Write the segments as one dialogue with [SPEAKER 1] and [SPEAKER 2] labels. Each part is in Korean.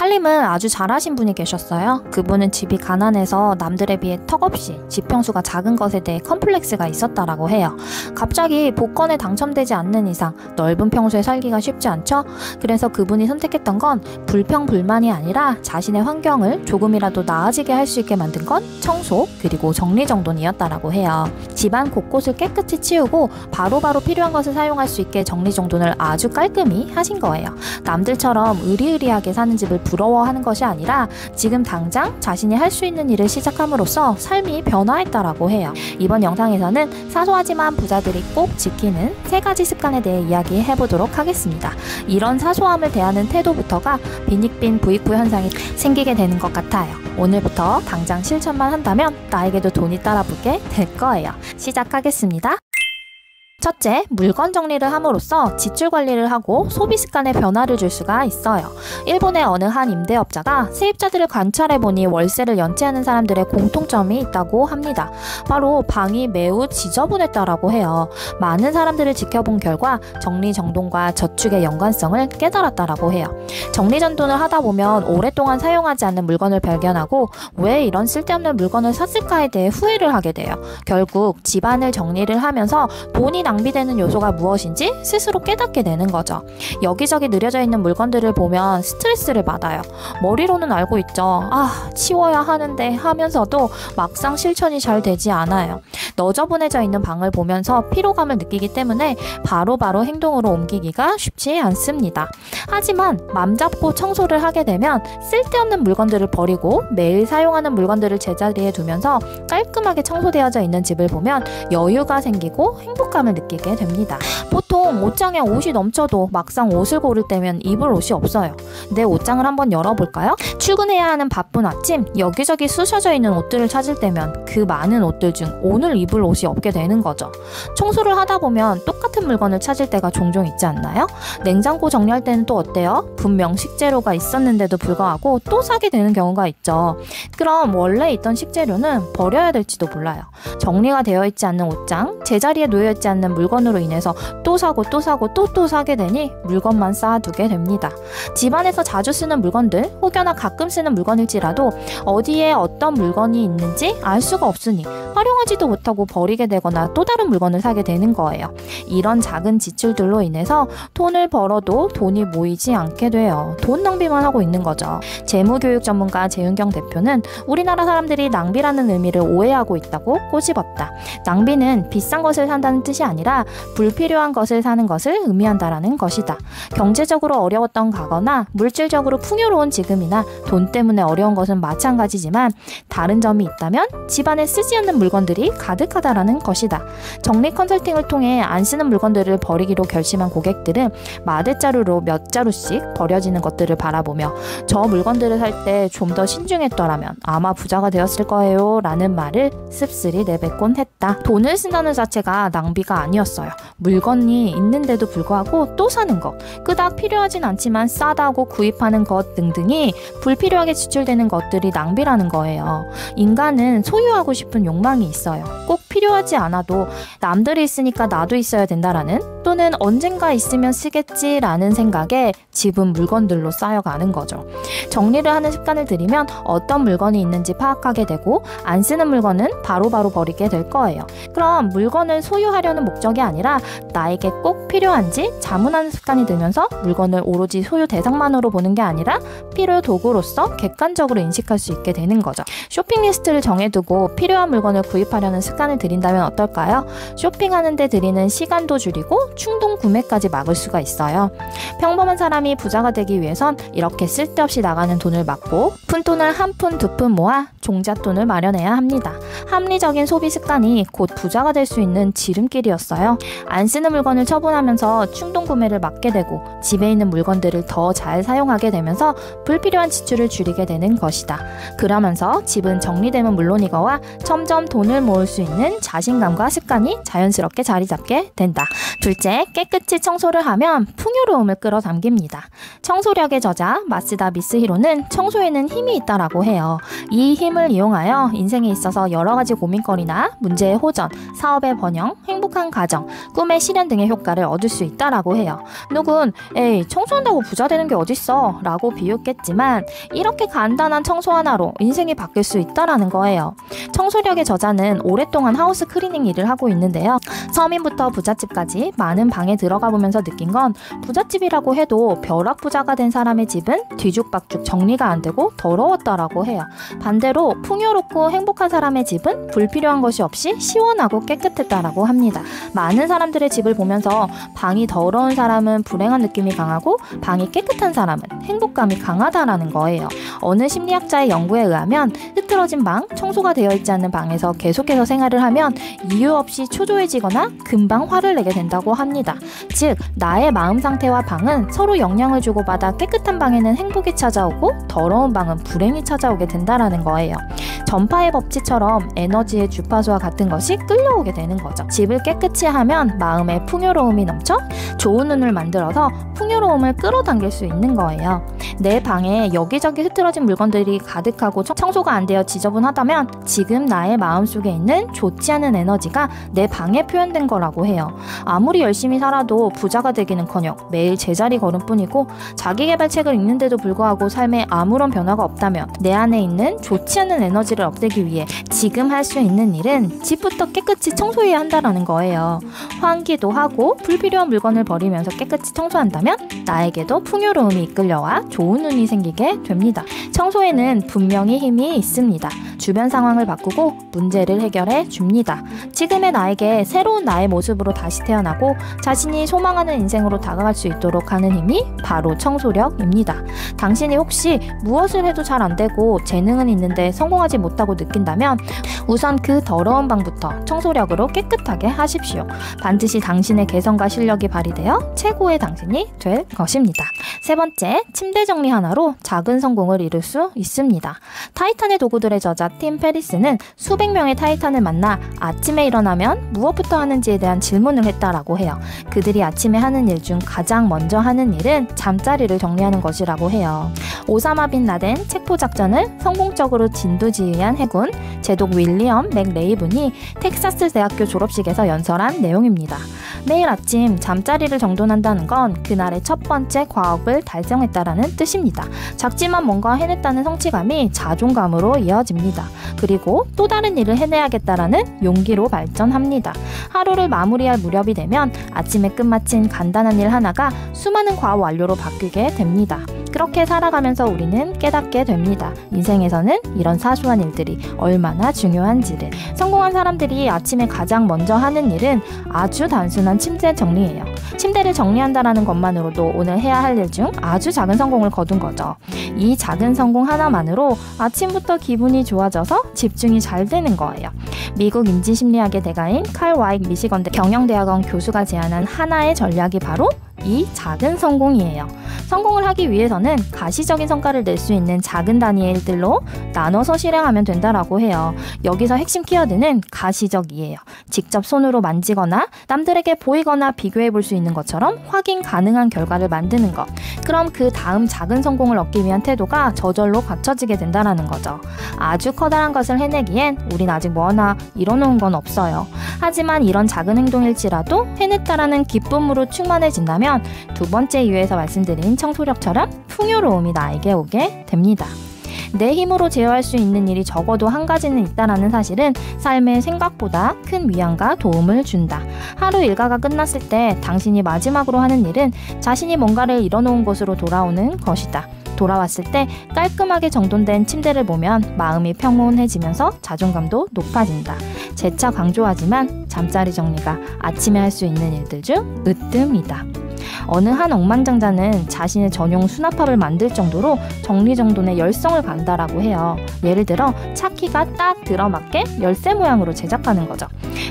[SPEAKER 1] 살림을 아주 잘하신 분이 계셨어요. 그분은 집이 가난해서 남들에 비해 턱없이 집 평수가 작은 것에 대해 컴플렉스가 있었다라고 해요. 갑자기 복권에 당첨되지 않는 이상 넓은 평수에 살기가 쉽지 않죠? 그래서 그분이 선택했던 건 불평불만이 아니라 자신의 환경을 조금이라도 나아지게 할 수 있게 만든 건 청소 그리고 정리정돈이었다라고 해요. 집안 곳곳을 깨끗이 치우고 바로바로 필요한 것을 사용할 수 있게 정리정돈을 아주 깔끔히 하신 거예요. 남들처럼 의리의리하게 사는 집을 부러워하는 것이 아니라 지금 당장 자신이 할 수 있는 일을 시작함으로써 삶이 변화했다라고 해요. 이번 영상에서는 사소하지만 부자들이 꼭 지키는 3가지 습관에 대해 이야기해보도록 하겠습니다. 이런 사소함을 대하는 태도부터가 빈익빈 부익부 현상이 생기게 되는 것 같아요. 오늘부터 당장 실천만 한다면 나에게도 돈이 따라붙게 될 거예요. 시작하겠습니다. 첫째, 물건 정리를 함으로써 지출 관리를 하고 소비 습관에 변화를 줄 수가 있어요. 일본의 어느 한 임대업자가 세입자들을 관찰해보니 월세를 연체하는 사람들의 공통점이 있다고 합니다. 바로 방이 매우 지저분했다라고 해요. 많은 사람들을 지켜본 결과 정리정돈과 저축의 연관성을 깨달았다라고 해요. 정리정돈을 하다 보면 오랫동안 사용하지 않는 물건을 발견하고 왜 이런 쓸데없는 물건을 샀을까에 대해 후회를 하게 돼요. 결국 집안을 정리를 하면서 돈이 낭비되는 요소가 무엇인지 스스로 깨닫게 되는 거죠. 여기저기 느려져 있는 물건들을 보면 스트레스를 받아요. 머리로는 알고 있죠. 치워야 하는데 하면서도 막상 실천이 잘 되지 않아요. 너저분해져 있는 방을 보면서 피로감을 느끼기 때문에 바로바로 행동으로 옮기기가 쉽지 않습니다. 하지만 맘 잡고 청소를 하게 되면 쓸데없는 물건들을 버리고 매일 사용하는 물건들을 제자리에 두면서 깔끔하게 청소되어져 있는 집을 보면 여유가 생기고 행복감을 느끼게 됩니다. 보통 옷장에 옷이 넘쳐도 막상 옷을 고를 때면 입을 옷이 없어요. 내 옷장을 한번 열어볼까요? 출근해야 하는 바쁜 아침 여기저기 쑤셔져 있는 옷들을 찾을 때면 그 많은 옷들 중 오늘 입을 옷이 없게 되는 거죠. 청소를 하다 보면 똑같은 물건을 찾을 때가 종종 있지 않나요? 냉장고 정리할 때는 또 어때요? 분명 식재료가 있었는데도 불구하고 또 사게 되는 경우가 있죠. 그럼 원래 있던 식재료는 버려야 될지도 몰라요. 정리가 되어 있지 않는 옷장, 제자리에 놓여 있지 않는 물건으로 인해서 또 사고 또 사게 되니 물건만 쌓아두게 됩니다. 집안에서 자주 쓰는 물건들, 혹여나 가끔 쓰는 물건일지라도 어디에 어떤 물건이 있는지 알 수가 없으니 활용하지도 못하고 버리게 되거나 또 다른 물건을 사게 되는 거예요. 이런 작은 지출들로 인해서 돈을 벌어도 돈이 모이지 않게 돼요. 돈 낭비만 하고 있는 거죠. 재무교육 전문가 재윤경 대표는 우리나라 사람들이 낭비라는 의미를 오해하고 있다고 꼬집었다. 낭비는 비싼 것을 산다는 뜻이 아니라 불필요한 것을 사는 것을 의미한다라는 것이다. 경제적으로 어려웠던 과거나 물질적으로 풍요로운 지금이나 돈 때문에 어려운 것은 마찬가지지만 다른 점이 있다면 집안에 쓰지 않는 물건들이 가득하다라는 것이다. 정리 컨설팅을 통해 안 쓰는 물건들을 버리기로 결심한 고객들은 마대자루로 몇 자루씩 버려지는 것들을 바라보며 저 물건들을 살 때 좀 더 신중했더라면 아마 부자가 되었을 거예요 라는 말을 씁쓸히 내뱉곤 했다. 돈을 쓴다는 자체가 낭비가 아니었어요. 물건이 있는데도 불구하고 또 사는 것, 그닥 필요하진 않지만 싸다고 구입하는 것 등등이 불필요하게 지출되는 것들이 낭비라는 거예요. 인간은 소유하고 싶은 욕망이 있어요. 꼭 필요하지 않아도 남들이 있으니까 나도 있어야 된다라는, 또는 언젠가 있으면 쓰겠지라는 생각에 집은 물건들로 쌓여가는 거죠. 정리를 하는 습관을 들이면 어떤 물건이 있는지 파악하게 되고 안 쓰는 물건은 바로바로 버리게 될 거예요. 그럼 물건을 소유하려는 목적이 아니라 나에게 꼭 필요한지 자문하는 습관이 들면서 물건을 오로지 소유 대상만으로 보는 게 아니라 필요 도구로서 객관적으로 인식할 수 있게 되는 거죠. 쇼핑 리스트를 정해두고 필요한 물건을 구입하려는 습관을 들인다면 어떨까요? 쇼핑하는 데 들이는 시간도 줄이고 충동 구매까지 막을 수가 있어요. 평범한 사람이 부자가 되기 위해선 이렇게 쓸데없이 나가는 돈을 막고 푼돈을 한 푼 두 푼 모아 종잣돈을 마련해야 합니다. 합리적인 소비 습관이 곧 부자가 될 수 있는 지름길이었어요. 안 쓰는 물건을 처분하면서 충동 구매를 막게 되고 집에 있는 물건들을 더 잘 사용하게 되면서 불필요한 지출을 줄이게 되는 것이다. 그러면서 집은 정리되면 물론이거와 점점 돈을 모을 수 있는 자신감과 습관이 자연스럽게 자리 잡게 된다. 둘째, 깨끗이 청소를 하면 풍요로움을 끌어당깁니다. 청소력의 저자 마쓰다 미쓰히로는 청소에는 힘이 있다라고 해요. 이 힘을 이용하여 인생에 있어서 여러 여러 가지 고민거리나 문제의 호전, 사업의 번영, 행복한 가정, 꿈의 실현 등의 효과를 얻을 수 있다라고 해요. 누군 에이 청소한다고 부자 되는 게 어딨어 라고 비웃겠지만 이렇게 간단한 청소 하나로 인생이 바뀔 수 있다라는 거예요. 청소력의 저자는 오랫동안 하우스 클리닝 일을 하고 있는데요. 서민부터 부잣집까지 많은 방에 들어가 보면서 느낀 건 부잣집이라고 해도 벼락부자가 된 사람의 집은 뒤죽박죽 정리가 안 되고 더러웠다라고 해요. 반대로 풍요롭고 행복한 사람의 집은 불필요한 것이 없이 시원하고 깨끗했다라고 합니다. 많은 사람들의 집을 보면서 방이 더러운 사람은 불행한 느낌이 강하고 방이 깨끗한 사람은 행복감이 강하다라는 거예요. 어느 심리학자의 연구에 의하면 흐트러진 방, 청소가 되어 있지 않는 방에서 계속해서 생활을 하면 이유 없이 초조해지거나 금방 화를 내게 된다고 합니다. 즉 나의 마음 상태와 방은 서로 영향을 주고받아 깨끗한 방에는 행복이 찾아오고 더러운 방은 불행이 찾아오게 된다라는 거예요. 전파의 법칙처럼 에너지의 주파수와 같은 것이 끌려오게 되는 거죠. 집을 깨끗이 하면 마음에 풍요로움이 넘쳐 좋은 운을 만들어서 풍요로움을 끌어당길 수 있는 거예요. 내 방에 여기저기 흐트러진 물건들이 가득하고 청소가 안 되어 지저분하다면 지금 나의 마음속에 있는 좋지 않은 에너지가 내 방에 표현된 거라고 해요. 아무리 열심히 살아도 부자가 되기는커녕 매일 제자리 걸음뿐이고 자기계발책을 읽는데도 불구하고 삶에 아무런 변화가 없다면 내 안에 있는 좋지 않은 에너지를 없애기 위해 지금 할 수 있는 일은 집부터 깨끗이 청소해야 한다는 거예요. 환기도 하고 불필요한 물건을 버리면서 깨끗이 청소한다면 나에게도 풍요로움이 이끌려와 좋은 운이 생기게 됩니다. 청소에는 분명히 힘이 있습니다. 주변 상황을 바꾸고 문제를 해결해 줍니다. 지금의 나에게 새로운 나의 모습으로 다시 태어나고 자신이 소망하는 인생으로 다가갈 수 있도록 하는 힘이 바로 청소력입니다. 당신이 혹시 무엇을 해도 잘 안 되고 재능은 있는데 성공하지 못하고 느낀다면 우선 그 더러운 방부터 청소력으로 깨끗하게 하십시오. 반드시 당신의 개성과 실력이 발휘되어 최고의 당신이 될 것입니다. 세 번째, 침대 정리 하나로 작은 성공을 이룰 수 있습니다. 타이탄의 도구들의 저자 팀 페리스는 수백 명의 타이탄을 만나 아침에 일어나면 무엇부터 하는지에 대한 질문을 했다라고 해요. 그들이 아침에 하는 일 중 가장 먼저 하는 일은 잠자리를 정리하는 것이라고 해요. 오사마 빈 라덴 체포 작전을 성공적으로 진두지휘한 해군 제독 윌리엄 맥레이븐이 텍사스 대학교 졸업식에서 연설한 내용입니다. 매일 아침 잠자리를 정돈한다는 건 그날의 첫 번째 과업을 달성했다라는 뜻입니다. 작지만 뭔가 해냈다는 성취감이 자존감으로 이어집니다. 그리고 또 다른 일을 해내야겠다라는 용기로 발전합니다. 하루를 마무리할 무렵이 되면 아침에 끝마친 간단한 일 하나가 수많은 과업 완료로 바뀌게 됩니다. 그렇게 살아가면서 우리는 깨닫게 됩니다. 인생에서는 이런 사소한 일들이 얼마나 중요한지를. 성공한 사람들이 아침에 가장 먼저 하는 일은 아주 단순한 침대 정리예요. 침대를 정리한다라는 것만으로도 오늘 해야 할 일 중 아주 작은 성공을 거둔 거죠. 이 작은 성공 하나만으로 아침부터 기분이 좋아져서 집중이 잘 되는 거예요. 미국 인지심리학의 대가인 칼 와이크 미시건대 경영대학원 교수가 제안한 하나의 전략이 바로 이 작은 성공이에요. 성공을 하기 위해서는 가시적인 성과를 낼 수 있는 작은 단위의 일들로 나눠서 실행하면 된다라고 해요. 여기서 핵심 키워드는 가시적이에요. 직접 손으로 만지거나 남들에게 보이거나 비교해 볼 수 있는 것처럼 확인 가능한 결과를 만드는 것. 그럼 그 다음 작은 성공을 얻기 위한 태도가 저절로 갖춰지게 된다는 거죠. 아주 커다란 것을 해내기엔 우린 아직 뭐 하나 이뤄놓은 건 없어요. 하지만 이런 작은 행동일지라도 해냈다라는 기쁨으로 충만해진다면 두 번째 이유에서 말씀드린 청소력처럼 풍요로움이 나에게 오게 됩니다. 내 힘으로 제어할 수 있는 일이 적어도 한 가지는 있다라는 사실은 삶에 생각보다 큰 위안과 도움을 준다. 하루 일과가 끝났을 때 당신이 마지막으로 하는 일은 자신이 뭔가를 이뤄놓은 곳으로 돌아오는 것이다. 돌아왔을 때 깔끔하게 정돈된 침대를 보면 마음이 평온해지면서 자존감도 높아진다. 재차 강조하지만 잠자리 정리가 아침에 할 수 있는 일들 중 으뜸이다. 어느 한 억만장자는 자신의 전용 수납함을 만들 정도로 정리정돈에 열성을 간다라고 해요. 예를 들어 차키가 딱 들어맞게 열쇠 모양으로 제작하는 거죠.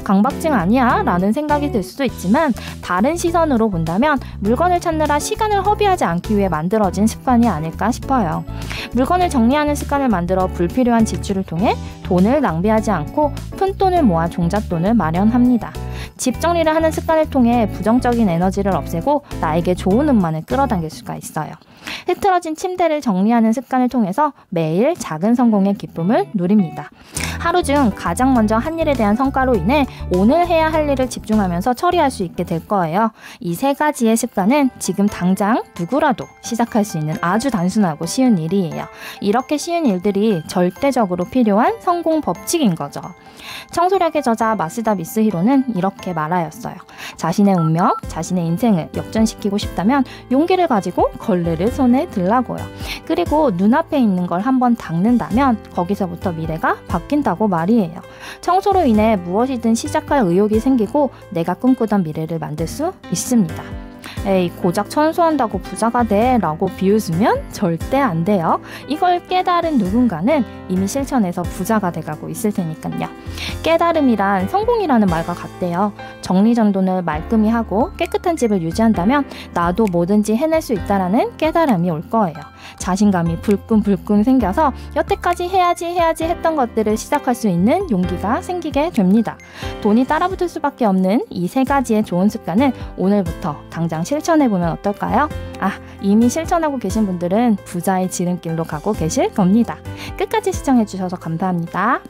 [SPEAKER 1] 강박증 아니야? 라는 생각이 들 수도 있지만 다른 시선으로 본다면 물건을 찾느라 시간을 허비하지 않기 위해 만들어진 습관이 아닐까 싶어요. 물건을 정리하는 습관을 만들어 불필요한 지출을 통해 돈을 낭비하지 않고 푼돈을 모아 종잣돈을 마련합니다. 집 정리를 하는 습관을 통해 부정적인 에너지를 없애고 나에게 좋은 운만을 끌어당길 수가 있어요. 흐트러진 침대를 정리하는 습관을 통해서 매일 작은 성공의 기쁨을 누립니다. 하루 중 가장 먼저 한 일에 대한 성과로 인해 오늘 해야 할 일을 집중하면서 처리할 수 있게 될 거예요. 이 세 가지의 습관은 지금 당장 누구라도 시작할 수 있는 아주 단순하고 쉬운 일이에요. 이렇게 쉬운 일들이 절대적으로 필요한 성공 법칙인 거죠. 청소력의 저자 마스다 미스히로는 이렇게 말하였어요. 자신의 운명, 자신의 인생을 역전시키고 싶다면 용기를 가지고 걸레를 손에 들라고요. 그리고 눈앞에 있는 걸 한번 닦는다면 거기서부터 미래가 바뀐다고 말이에요. 청소로 인해 무엇이든 시작할 의욕이 생기고 내가 꿈꾸던 미래를 만들 수 있습니다. 에이, 고작 청소한다고 부자가 돼 라고 비웃으면 절대 안 돼요. 이걸 깨달은 누군가는 이미 실천해서 부자가 돼가고 있을 테니까요. 깨달음이란 성공이라는 말과 같대요. 정리정돈을 말끔히 하고 깨끗한 집을 유지한다면 나도 뭐든지 해낼 수 있다라는 깨달음이 올 거예요. 자신감이 불끈불끈 생겨서 여태까지 해야지 했던 것들을 시작할 수 있는 용기가 생기게 됩니다. 돈이 따라붙을 수밖에 없는 이 세 가지의 좋은 습관을 오늘부터 당장 실천해보면 어떨까요? 이미 실천하고 계신 분들은 부자의 지름길로 가고 계실 겁니다. 끝까지 시청해주셔서 감사합니다.